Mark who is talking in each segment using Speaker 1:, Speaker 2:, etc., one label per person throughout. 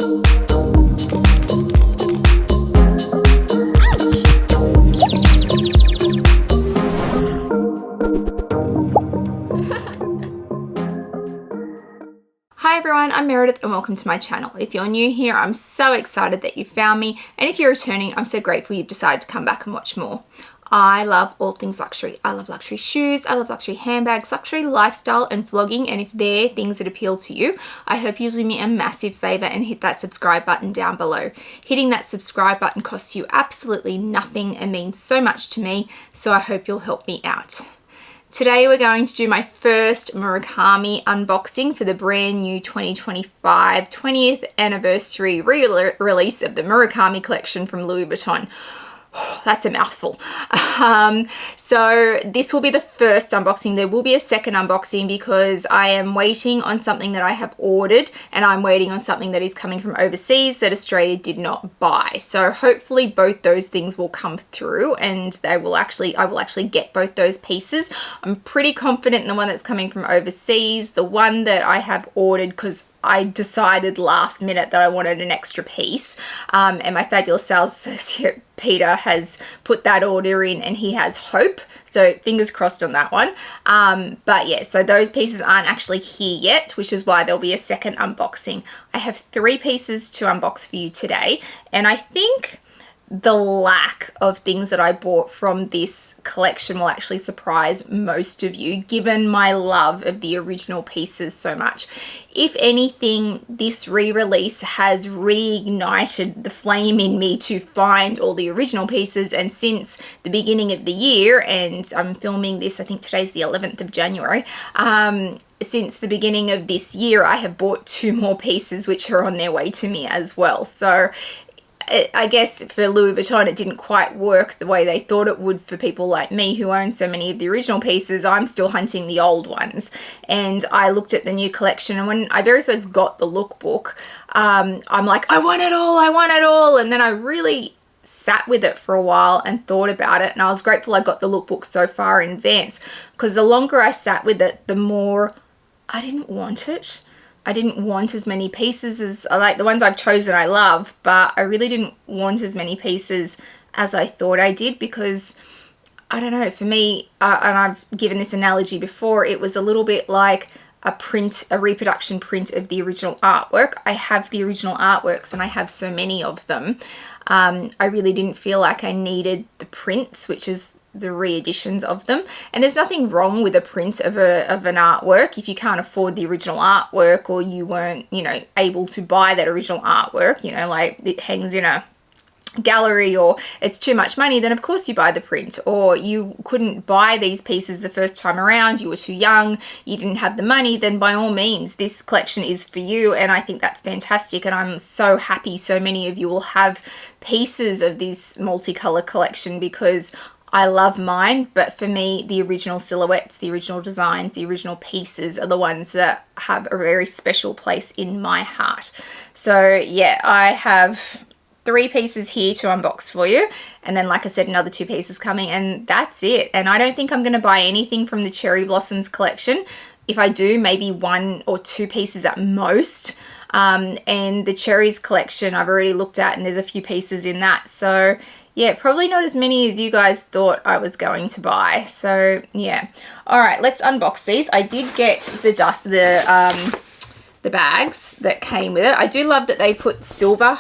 Speaker 1: Hi everyone, I'm Meredith and welcome to my channel. If you're new here, I'm so excited that you found me, and if you're returning, I'm so grateful you've decided to come back and watch more. I love all things luxury. I love luxury shoes, I love luxury handbags, luxury lifestyle and vlogging, and if they're things that appeal to you, I hope you do me a massive favor and hit that subscribe button down below. Hitting that subscribe button costs you absolutely nothing and means so much to me, so I hope you'll help me out. Today we're going to do my first Murakami unboxing for the brand new 2025 20th anniversary re-release of the Murakami collection from Louis Vuitton. That's a mouthful. So this will be the first unboxing. There will be a second unboxing because I am waiting on something that I have ordered, and I'm waiting on something that is coming from overseas that Australia did not buy. So hopefully both those things will come through and I will actually get both those pieces. I'm pretty confident in the one that's coming from overseas. The one that I have ordered, because I decided last minute that I wanted an extra piece, and my fabulous sales associate Peter has put that order in and he has hope, so fingers crossed on that one. But yeah, so those pieces aren't actually here yet, which is why there'll be a second unboxing. I have 3 pieces to unbox for you today, and I think the lack of things that I bought from this collection will actually surprise most of you, given my love of the original pieces so much. If anything, this re-release has reignited the flame in me to find all the original pieces, and since the beginning of the year, and I'm filming this, I think today's the 11th of January, since the beginning of this year, I have bought 2 more pieces which are on their way to me as well. So I guess for Louis Vuitton it didn't quite work the way they thought it would for people like me who own so many of the original pieces. I'm still hunting the old ones, and I looked at the new collection, and when I very first got the lookbook, I'm like, I want it all, and then I really sat with it for a while and thought about it, and I was grateful I got the lookbook so far in advance, because the longer I sat with it, the more I didn't want it. I didn't want as many pieces as, like the ones I've chosen I love, but I really didn't want as many pieces as I thought I did, because I don't know, for me, and I've given this analogy before, it was a little bit like a reproduction print of the original artwork. I have the original artworks and I have so many of them. I really didn't feel like I needed the prints, which is the re-editions of them, and there's nothing wrong with a print of an artwork if you can't afford the original artwork, or you weren't, you know, able to buy that original artwork, you know, like it hangs in a gallery or it's too much money, then of course you buy the print. Or you couldn't buy these pieces the first time around, you were too young, you didn't have the money, then by all means this collection is for you, and I think that's fantastic, and I'm so happy so many of you will have pieces of this multicolor collection, because I love mine, but for me, the original silhouettes, the original designs, the original pieces are the ones that have a very special place in my heart. So yeah, I have 3 pieces here to unbox for you, and then like I said, another 2 pieces coming, and that's it. And I don't think I'm going to buy anything from the Cherry Blossoms collection. If I do, maybe 1 or 2 pieces at most. And the Cherries collection I've already looked at, and there's a few pieces in that. So yeah, probably not as many as you guys thought I was going to buy. So yeah. All right, let's unbox these. I did get the bags that came with it. I do love that they put silver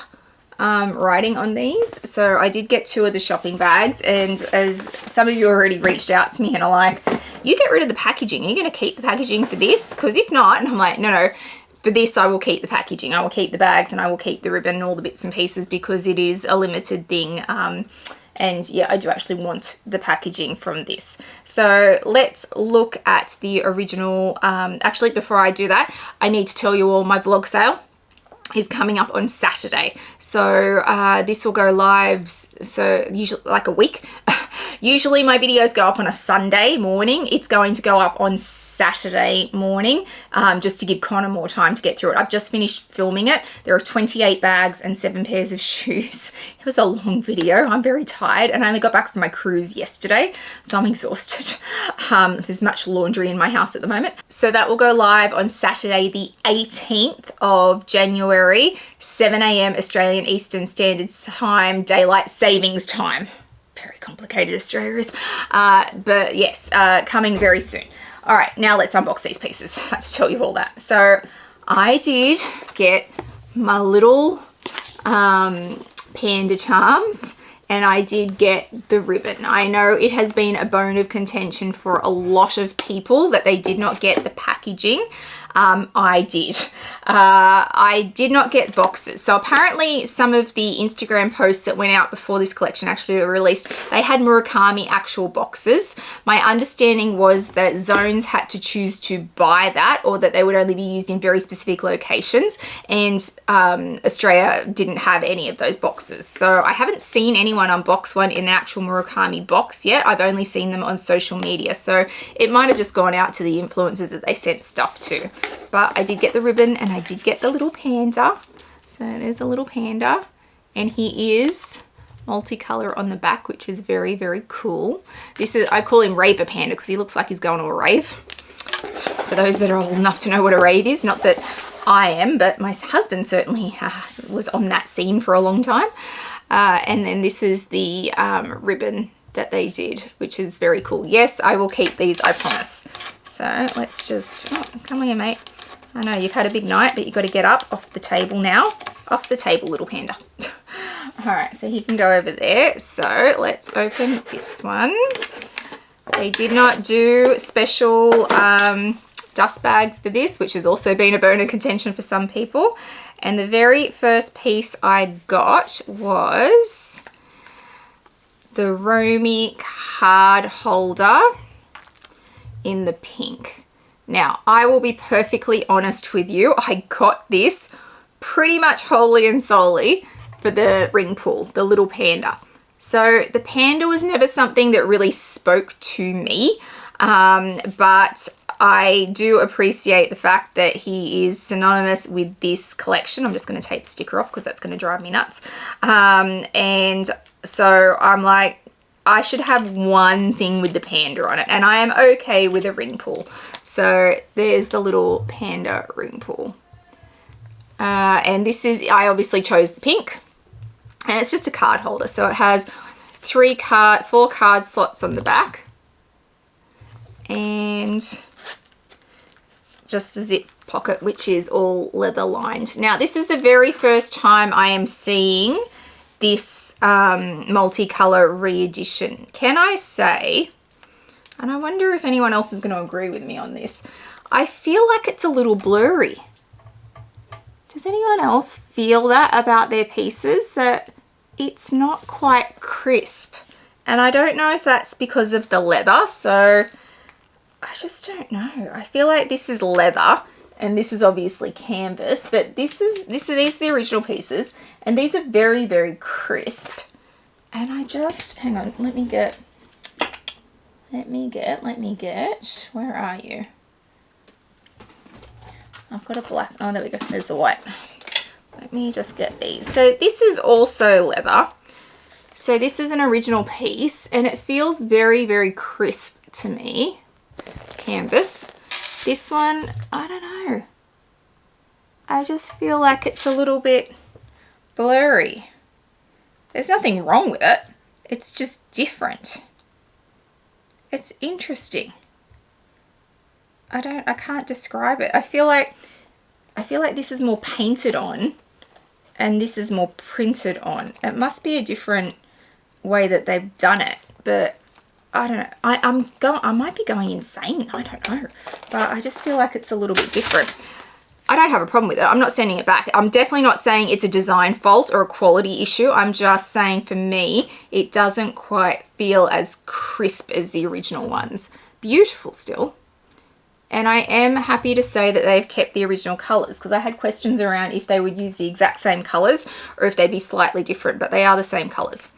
Speaker 1: writing on these. So I did get 2 of the shopping bags, and as some of you already reached out to me and are like, you get rid of the packaging. Are you going to keep the packaging for this? Because if not, and I'm like, no. For this, I will keep the packaging. I will keep the bags, and I will keep the ribbon and all the bits and pieces, because it is a limited thing. And yeah, I do actually want the packaging from this. So let's look at the original. Actually, before I do that, I need to tell you all my vlog sale is coming up on Saturday. So this will go live, so usually like a week. Usually my videos go up on a Sunday morning. It's going to go up on Saturday morning, just to give Connor more time to get through it. I've just finished filming it. There are 28 bags and 7 pairs of shoes. It was a long video. I'm very tired and I only got back from my cruise yesterday, so I'm exhausted. There's much laundry in my house at the moment. So that will go live on Saturday the 18th of January, 7 a.m. Australian Eastern Standard Time, Daylight Savings Time. Very complicated, Australia is. But yes, coming very soon. All right, now let's unbox these pieces. I have to tell you all that. So I did get my little panda charms, and I did get the ribbon. I know it has been a bone of contention for a lot of people that they did not get the packaging. I did. I did not get boxes. So apparently some of the Instagram posts that went out before this collection actually were released, they had Murakami actual boxes. My understanding was that Zones had to choose to buy that, or that they would only be used in very specific locations, and Australia didn't have any of those boxes. So I haven't seen anyone unbox one in an actual Murakami box yet. I've only seen them on social media. So it might have just gone out to the influencers that they sent stuff to. But I did get the ribbon and I did get the little panda. So there's a little panda, and he is multicolor on the back, which is very, very cool. This is, I call him Raver Panda because he looks like he's going to a rave. For those that are old enough to know what a rave is, not that I am, but my husband certainly was on that scene for a long time. And then this is the ribbon that they did, which is very cool. Yes, I will keep these, I promise. So let's just, oh, come here, mate. I know you've had a big night, but you've got to get up off the table now. Off the table, little panda. All right, so he can go over there. So let's open this one. They did not do special dust bags for this, which has also been a bone of contention for some people. And the very first piece I got was the Romy card holder in the pink. Now, I will be perfectly honest with you. I got this pretty much wholly and solely for the ring pull, the little panda. So the panda was never something that really spoke to me, but I do appreciate the fact that he is synonymous with this collection. I'm just going to take the sticker off because that's going to drive me nuts. And so I'm like, I should have one thing with the panda on it, and I am okay with a ring pull. So there's the little panda ring pull. And this is, I obviously chose the pink, and it's just a card holder. So it has 4 card slots on the back, and just the zip pocket, which is all leather lined. Now, this is the very first time I am seeing this multicolor re-edition. Can I say, and I wonder if anyone else is going to agree with me on this, I feel like it's a little blurry. Does anyone else feel that about their pieces, that it's not quite crisp? And I don't know if that's because of the leather, so I just don't know. I feel like this is leather and this is obviously canvas, but these are the original pieces, and these are very, very crisp. And I just, hang on, let me get, where are you? I've got a black, oh, there we go, there's the white. Let me just get these. So this is also leather. So this is an original piece, and it feels very, very crisp to me. Canvas. This one, I don't know. I just feel like it's a little bit blurry. There's nothing wrong with it. It's just different. It's interesting. I can't describe it. I feel like this is more painted on and this is more printed on. It must be a different way that they've done it, but I don't know. I might be going insane. I don't know. But I just feel like it's a little bit different. I don't have a problem with it. I'm not sending it back. I'm definitely not saying it's a design fault or a quality issue. I'm just saying for me, it doesn't quite feel as crisp as the original ones. Beautiful still. And I am happy to say that they've kept the original colours, because I had questions around if they would use the exact same colours or if they'd be slightly different, but they are the same colours.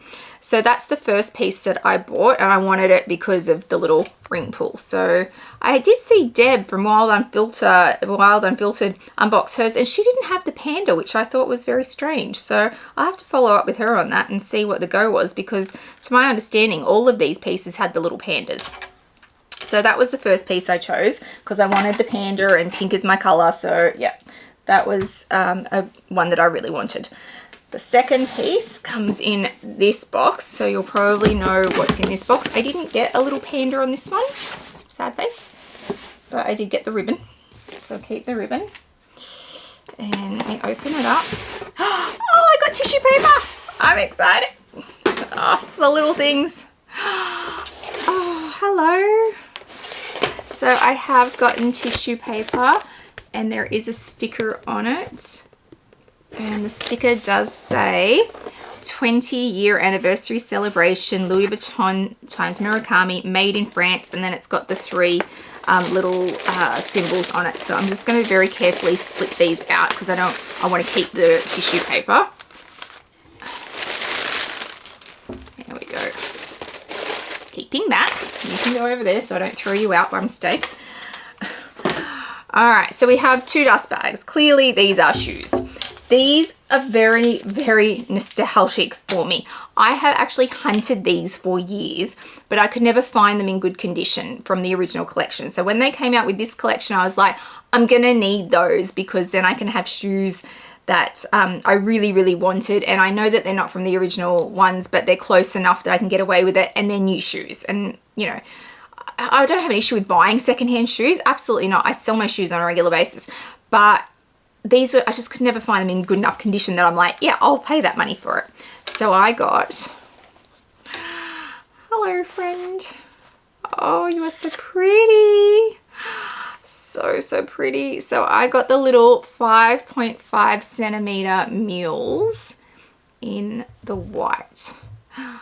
Speaker 1: So that's the first piece that I bought, and I wanted it because of the little ring pull. So I did see Deb from Wild Unfiltered unbox hers, and she didn't have the panda, which I thought was very strange. So I have to follow up with her on that and see what the go was, because to my understanding, all of these pieces had the little pandas. So that was the first piece I chose because I wanted the panda and pink is my color. So yeah, that was one that I really wanted. The second piece comes in this box, so you'll probably know what's in this box. I didn't get a little panda on this one, sad face, but I did get the ribbon. So I'll keep the ribbon. And let me open it up. Oh, I got tissue paper. I'm excited. Oh, it's the little things. Oh, hello. So I have gotten tissue paper, and there is a sticker on it. And the sticker does say 20-year anniversary celebration, Louis Vuitton times Murakami, made in France. And then it's got the three little symbols on it. So I'm just going to very carefully slip these out because I want to keep the tissue paper. There we go. Keeping that. You can go over there so I don't throw you out by mistake. All right, so we have two dust bags. Clearly these are shoes. These are very, very nostalgic for me. I have actually hunted these for years, but I could never find them in good condition from the original collection. So when they came out with this collection, I was like, I'm gonna need those because then I can have shoes that I really, really wanted. And I know that they're not from the original ones, but they're close enough that I can get away with it, and they're new shoes. And you know, I don't have an issue with buying secondhand shoes. Absolutely not. I sell my shoes on a regular basis, but these were, I just could never find them in good enough condition that I'm like, yeah, I'll pay that money for it. So I got, hello friend. Oh, you are so pretty. So, so pretty. So I got the little 5.5 centimeter mules in the white. How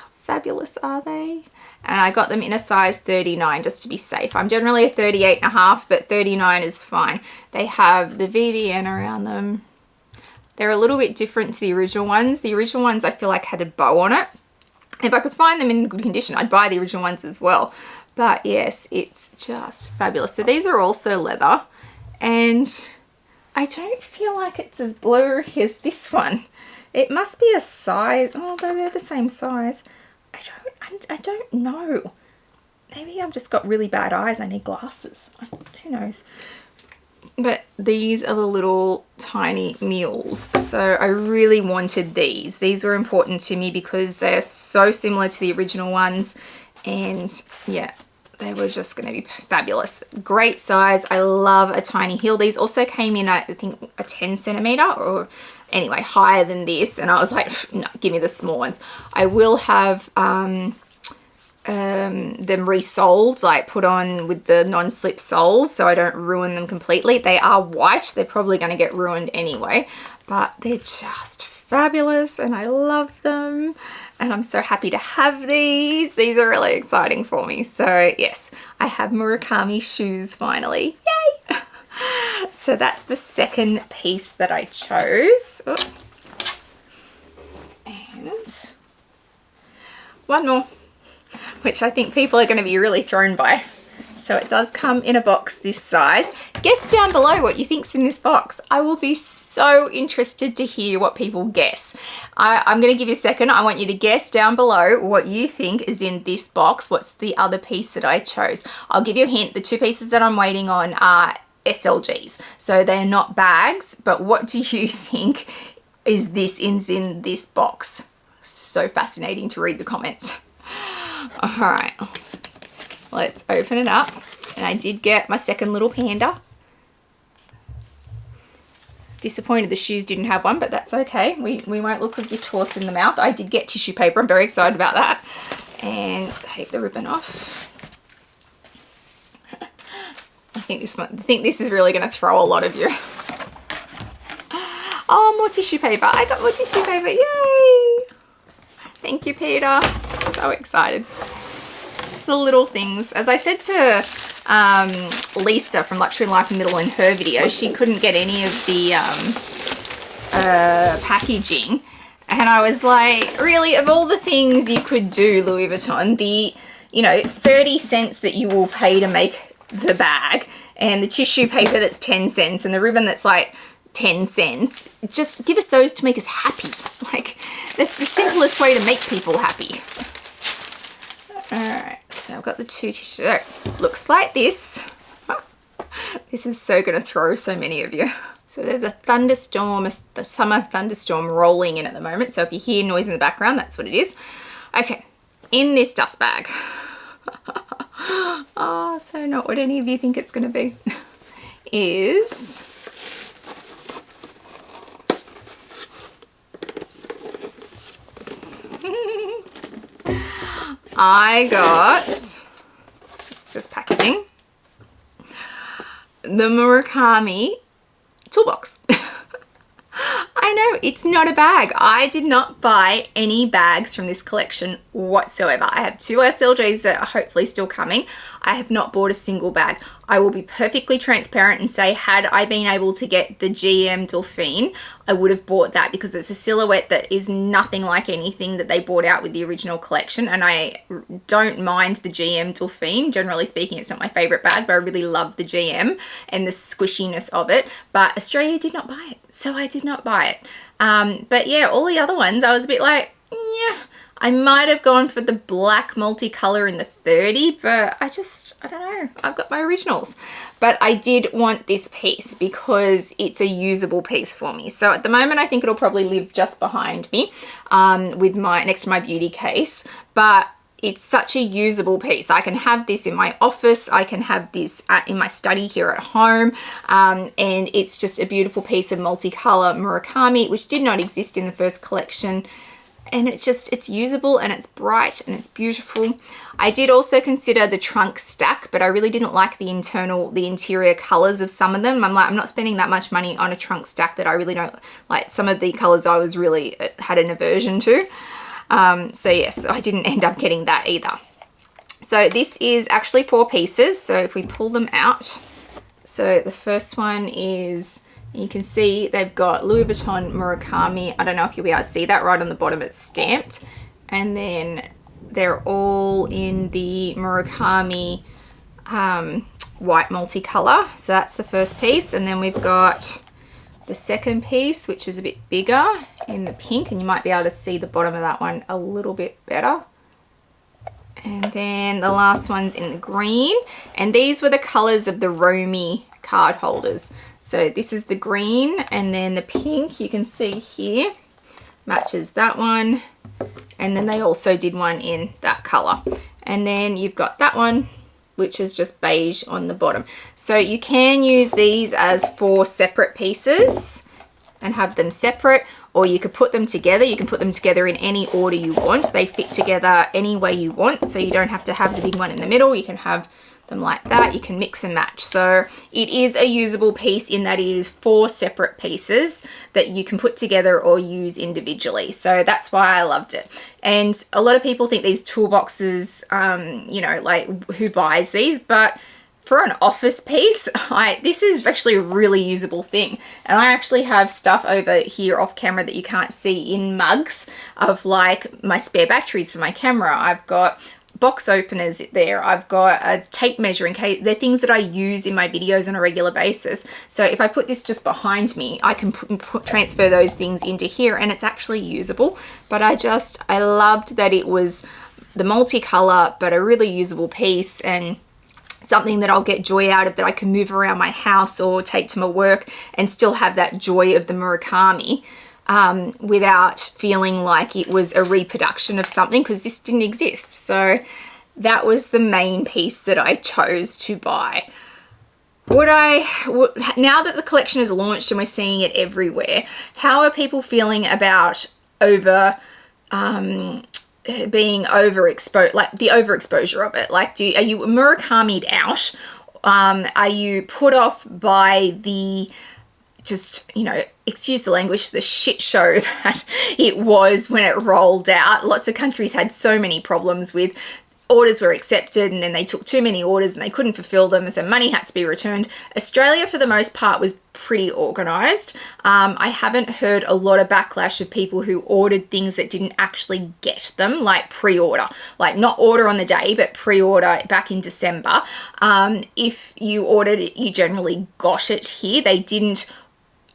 Speaker 1: fabulous are they? And I got them in a size 39 just to be safe. I'm generally a 38.5, but 39 is fine. They have the VVN around them. They're a little bit different to the original ones. The original ones I feel like had a bow on it. If I could find them in good condition, I'd buy the original ones as well. But yes, it's just fabulous. So these are also leather, and I don't feel like it's as blurry as this one. It must be a size, although they're the same size. I don't know. Maybe I've just got really bad eyes. I need glasses. Who knows? But these are the little tiny mules. So I really wanted these. These were important to me because they are so similar to the original ones. And yeah, they were just going to be fabulous. Great size. I love a tiny heel. These also came in, I think, a 10 centimeter or anyway, higher than this. And I was like, no, give me the small ones. I will have them resoled, like put on with the non-slip soles so I don't ruin them completely. They are white. They're probably going to get ruined anyway, but they're just fabulous and I love them. And I'm so happy to have these. These are really exciting for me. So yes, I have Murakami shoes finally. Yay! So that's the second piece that I chose. Oh. And one more, which I think people are going to be really thrown by. So it does come in a box this size. Guess down below what you think's in this box. I will be so interested to hear what people guess. I'm going to give you a second. I want you to guess down below what you think is in this box. What's the other piece that I chose? I'll give you a hint. The two pieces that I'm waiting on are SLGs. So they're not bags, but what do you think is in this box? So fascinating to read the comments. All right, let's open it up. And I did get my second little panda. Disappointed the shoes didn't have one, but that's okay. We won't look a gift horse in the mouth. I did get tissue paper. I'm very excited about that. And take the ribbon off. I think this is really going to throw a lot of you. Oh, more tissue paper. I got more tissue paper. Yay! Thank you, Peter. So excited. It's the little things. As I said to Lisa from Luxury Life in Middle in her video, she couldn't get any of the packaging. And I was like, really, of all the things you could do, Louis Vuitton, the, 30 cents that you will pay to make the bag, and the tissue paper that's 10 cents, and the ribbon that's like 10 cents, just give us those to make us happy. Like, that's the simplest way to make people happy. Alright, so I've got the two tissues. So, looks like this. This is so going to throw so many of you. So there's a thunderstorm, the summer thunderstorm rolling in at the moment. So if you hear noise in the background, that's what it is. Okay, in this dust bag. Oh, so not what any of you think it's going to be. Is I got, it's just packaging, the Murakami toolbox. I know, it's not a bag. I did not buy any bags from this collection whatsoever. I have 2 SLGs that are hopefully still coming. I have not bought a single bag. I will be perfectly transparent and say, had I been able to get the GM Dauphine, I would have bought that because it's a silhouette that is nothing like anything that they brought out with the original collection. And I don't mind the GM Dauphine. Generally speaking, it's not my favorite bag, but I really love the GM and the squishiness of it. But Australia did not buy it, so I did not buy it. But yeah, all the other ones, I was a bit like, yeah, I might have gone for the black multicolor in the 30, but I don't know. I've got my originals. But I did want this piece because it's a usable piece for me. So at the moment, I think it'll probably live just behind me with next to my beauty case. But it's such a usable piece. I can have this in my office. I can have this in my study here at home. And it's just a beautiful piece of multicolor Murakami, which did not exist in the first collection. And it's usable and it's bright and it's beautiful. I did also consider the trunk stack, but I really didn't like the interior colors of some of them. I'm not spending that much money on a trunk stack that I really don't like. Some of the colors I was really had an aversion to. So yes, I didn't end up getting that either. So this is actually 4 pieces. So if we pull them out, so the first one is, you can see they've got Louis Vuitton Murakami. I don't know if you'll be able to see that right on the bottom, it's stamped. And then they're all in the Murakami white multicolor. So that's the first piece. And then we've got the second piece, which is a bit bigger in the pink. And you might be able to see the bottom of that one a little bit better. And then the last one's in the green. And these were the colors of the Romy card holders. So this is the green, and then the pink you can see here matches that one. And then they also did one in that color. And then you've got that one, which is just beige on the bottom. So you can use these as 4 separate pieces and have them separate, or you could put them together. You can put them together in any order you want. They fit together any way you want, so you don't have to have the big one in the middle. You can have them like that. You can mix and match. So it is a usable piece in that it is 4 separate pieces that you can put together or use individually. So that's why I loved it. And a lot of people think these toolboxes, like who buys these, but for an office piece, this is actually a really usable thing. And I actually have stuff over here off camera that you can't see in mugs of like my spare batteries for my camera. I've got box openers there. I've got a tape measure in case they're things that I use in my videos on a regular basis. So if I put this just behind me, I can transfer those things into here and it's actually usable. But I loved that it was the multicolor, but a really usable piece and something that I'll get joy out of, that I can move around my house or take to my work and still have that joy of the Murakami. Without feeling like it was a reproduction of something, because this didn't exist. So that was the main piece that I chose to buy. Now that the collection is launched and we're seeing it everywhere, how are people feeling about being overexposed, like the overexposure of it? Like, are you Murakami'd out? Are you put off by the excuse the language, the shit show that it was when it rolled out? Lots of countries had so many problems with orders were accepted and then they took too many orders and they couldn't fulfill them, and so money had to be returned. Australia, for the most part, was pretty organized. I haven't heard a lot of backlash of people who ordered things that didn't actually get them, like pre-order, like not order on the day, but pre-order back in December. If you ordered it, you generally got it here. They didn't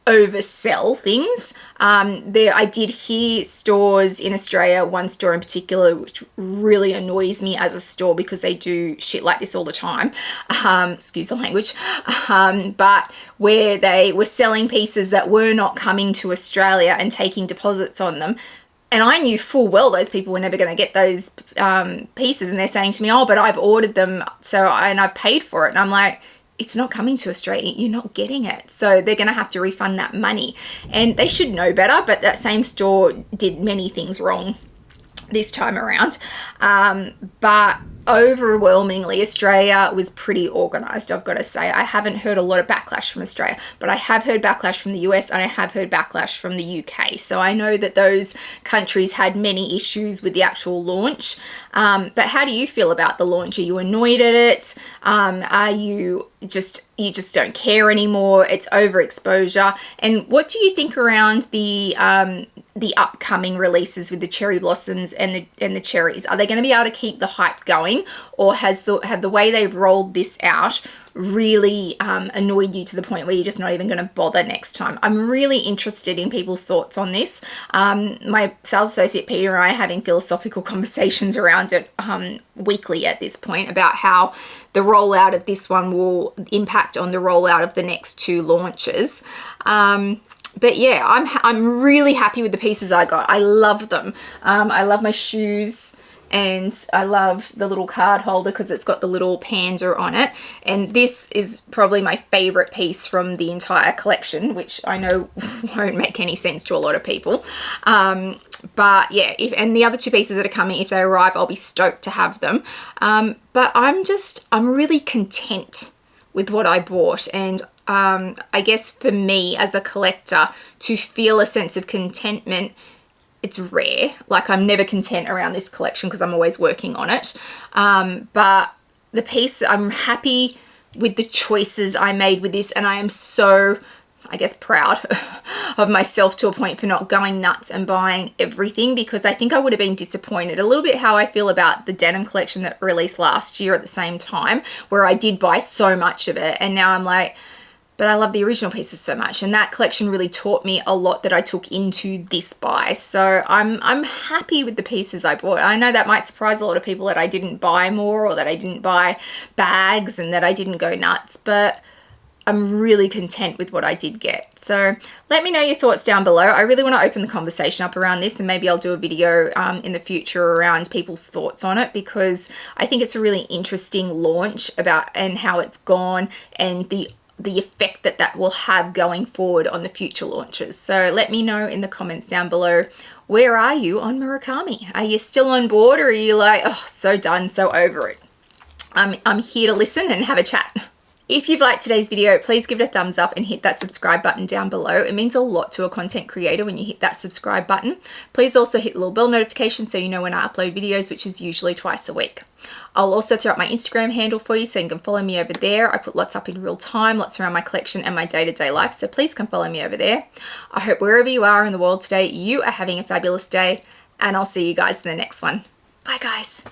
Speaker 1: oversell things. I did hear stores in Australia, one store in particular, which really annoys me as a store because they do shit like this all the time. Excuse the language. But where they were selling pieces that were not coming to Australia and taking deposits on them. And I knew full well those people were never going to get those pieces. And they're saying to me, oh, but I've ordered them and I paid for it. And I'm like, it's not coming to Australia, you're not getting it. So they're going to have to refund that money. And they should know better, but that same store did many things wrong this time around. But overwhelmingly, Australia was pretty organized, I've got to say. I haven't heard a lot of backlash from Australia, but I have heard backlash from the US and I have heard backlash from the UK. So I know that those countries had many issues with the actual launch. But how do you feel about the launch? Are you annoyed at it? Are you just don't care anymore? It's overexposure. And what do you think around the upcoming releases with the cherry blossoms and the cherries? Are they going to be able to keep the hype going, or have the way they've rolled this out really annoyed you to the point where you're just not even going to bother next time? I'm really interested in people's thoughts on this. My sales associate Peter and I are having philosophical conversations around it weekly at this point about how the rollout of this one will impact on the rollout of the next two launches. But yeah, I'm really happy with the pieces I got. I love them. I love my shoes, and I love the little card holder because it's got the little panda on it. And this is probably my favorite piece from the entire collection, which I know won't make any sense to a lot of people. But yeah, and the other two pieces that are coming, if they arrive, I'll be stoked to have them. But I'm really content with what I bought. And I guess for me as a collector, to feel a sense of contentment, it's rare. Like, I'm never content around this collection because I'm always working on it. But the piece, I'm happy with the choices I made with this, and I am so, I guess, proud of myself to a point for not going nuts and buying everything, because I think I would have been disappointed. A little bit how I feel about the denim collection that released last year at the same time, where I did buy so much of it, and now I'm like, but I love the original pieces so much, and that collection really taught me a lot that I took into this buy. So I'm happy with the pieces I bought. I know that might surprise a lot of people that I didn't buy more, or that I didn't buy bags and that I didn't go nuts, but I'm really content with what I did get. So let me know your thoughts down below. I really want to open the conversation up around this, and maybe I'll do a video in the future around people's thoughts on it, because I think it's a really interesting launch and how it's gone, and the effect that will have going forward on the future launches. So let me know in the comments down below, where are you on Murakami? Are you still on board, or are you like, oh, so done, so over it? I'm here to listen and have a chat. If you've liked today's video, please give it a thumbs up and hit that subscribe button down below. It means a lot to a content creator when you hit that subscribe button. Please also hit the little bell notification so you know when I upload videos, which is usually twice a week. I'll also throw up my Instagram handle for you so you can follow me over there. I put lots up in real time, lots around my collection and my day-to-day life, so please come follow me over there. I hope wherever you are in the world today, you are having a fabulous day, and I'll see you guys in the next one. Bye guys.